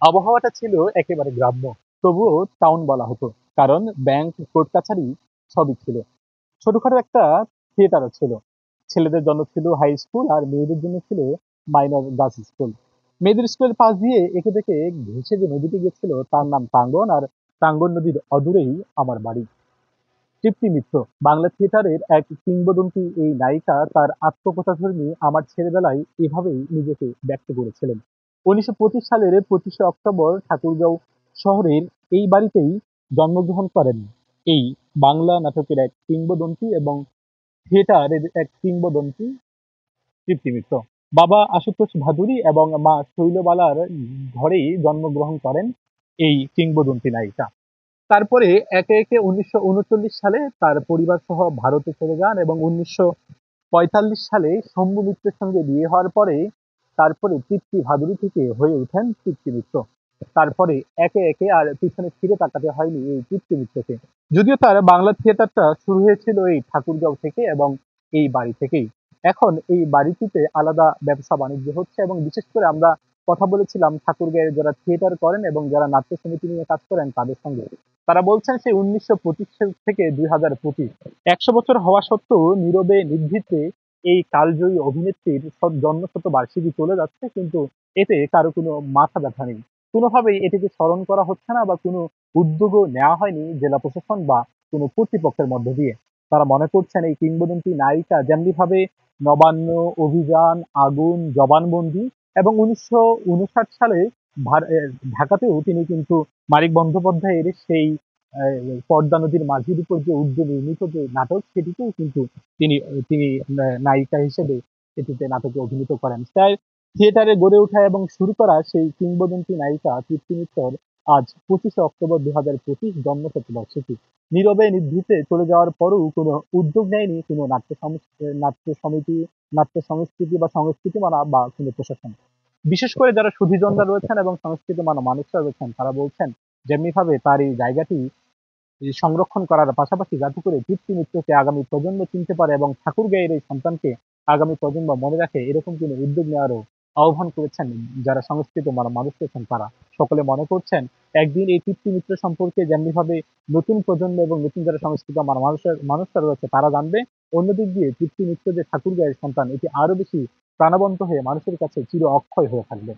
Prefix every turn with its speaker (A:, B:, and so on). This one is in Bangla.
A: আবহাওয়াটা ছিল একেবারে গ্রাম্য। তবুও টাউন বলা হতো। কারণ ব্যাংক, কোর্ট কাছারি সবই ছিল। ছোটখাটো একটা থিয়েটারও ছিল। ছেলেদের জন্য ছিল হাই স্কুল আর মেয়েদের জন্য ছিল মাইনর গার্লস স্কুল। মেয়েদের স্কুলের পাশ দিয়ে এঁকে বেঁকে ঘেঁষে যে নদীটি গেছিল তার নাম টাঙ্গন, আর টাঙ্গন নদীর অদূরেই আমার বাড়ি। তৃপ্তি মিত্র বাংলা থিয়েটারের এক কিংবদন্তি এই নায়িকা তার আত্মকথাধর্মী আমার ছেলেবেলায় এভাবেই নিজেকে ব্যক্ত করেছিলেন। ১৯২৫ সালের ২৫শে অক্টোবর ঠাকুরগাঁও শহরের এই বাড়িতেই জন্মগ্রহণ করেন এই বাংলা নাটকের এক কিংবদন্তি এবং থিয়েটারের এক কিংবদন্তি তৃপ্তি মিত্র। বাবা আশুতোষ ভাদুরী এবং মা শৈলবালার ঘরেই জন্মগ্রহণ করেন এই কিংবদন্তি নায়িকা। তারপরে একে একে ১৯৩৯ সালে তার পরিবার সহ ভারতে চলে যান এবং ১৯৪৫ সালে শম্ভু মিত্রের সঙ্গে বিয়ে হওয়ার পরে তারপরে তৃপ্তি ভাদুরী থেকে হয়ে ওঠেন তৃপ্তি মিত্র। তারপরে একে একে আর পিছনে ফিরে তাকাতে হয়নি এই তৃপ্তি মিত্রকে। যদিও তার বাংলা থিয়েটারটা শুরু হয়েছিল এই ঠাকুরগাঁও থেকে এবং এই বাড়ি থেকেই। এখন এই বাড়িটিতে আলাদা ব্যবসা বাণিজ্য হচ্ছে এবং বিশেষ করে আমরা কথা বলেছিলাম ঠাকুরগাঁওয়ে যারা থিয়েটার করেন এবং যারা নাট্য সমিতি নিয়ে কাজ করেন তাদের সঙ্গে। তারা বলছেন সেই ১৯২৫ সাল থেকে ২০২৫ ১০০ বছর হওয়া সত্ত্বেও নীরবে নিভৃতে এই কালজয়ী অভিনেত্রীর জন্মশতবার্ষিকী চলে যাচ্ছে, কিন্তু এতে কারো কোনো মাথা ব্যথা নেই। কোনোভাবেই এটিকে স্মরণ করা হচ্ছে না বা কোনো উদ্যোগও নেওয়া হয়নি জেলা প্রশাসন বা কোনো কর্তৃপক্ষের মধ্য দিয়ে। তারা মনে করছেন এই কিংবদন্তি নায়িকা যেমনিভাবে নবান্ন, অভিযান, আগুন, জবানবন্দি এবং ১৯৫৯ সালে ঢাকাতেও তিনি কিন্তু মানিক বন্দ্যোপাধ্যায়ের সেই পদ্মা নদীর মাঝির উপর যে উর্দু নির্মিত যে নাটক সেটিতেও কিন্তু তিনি তিনি নায়িকা হিসেবে এটিতে নাটকে অভিনীত করেন। তাই থিয়েটারে গড়ে ওঠা এবং শুরু করা সেই কিংবদন্তি নায়িকা তৃপ্তি মিত্তর আজ ২৫শে অক্টোবর ২০২৫ জন্মশতবার্ষিকী। নীরবে নিভৃতে চলে যাওয়ার পরেও কোনো উদ্যোগ নেয়নি কোনো নাট্য সমিতি, নাট্য সংস্কৃতি বা সংস্কৃতি মানা বা কোনো প্রশাসন। বিশেষ করে যারা সুধীজনরা রয়েছেন এবং সংস্কৃতি মানা মানুষরা রয়েছেন তারা বলছেন যেমনিভাবে তার এই জায়গাটি সংরক্ষণ করার পাশাপাশি যাতে করে তৃপ্তি মিত্রকে আগামী প্রজন্ম চিনতে পারে এবং ঠাকুরগাঁওয়ের এই সন্তানকে আগামী প্রজন্ম মনে রাখে এরকম কোনো উদ্যোগ নেওয়ারও আহ্বান করেছেন যারা সংস্কৃত মানুষ রয়েছেন তারা। সকলে মনে করছেন একদিন এই তৃপ্তি মিত্র সম্পর্কে যেমনিভাবে নতুন প্রজন্ম এবং নতুন যারা সংস্কৃত মানুষরা রয়েছে তারা জানবে, অন্যদিক দিয়ে তৃপ্তি মিত্র যে ঠাকুরগাঁওয়ের সন্তান এটি আরো বেশি প্রাণবন্ত হয়ে মানুষের কাছে চির অক্ষয় হয়ে থাকবে।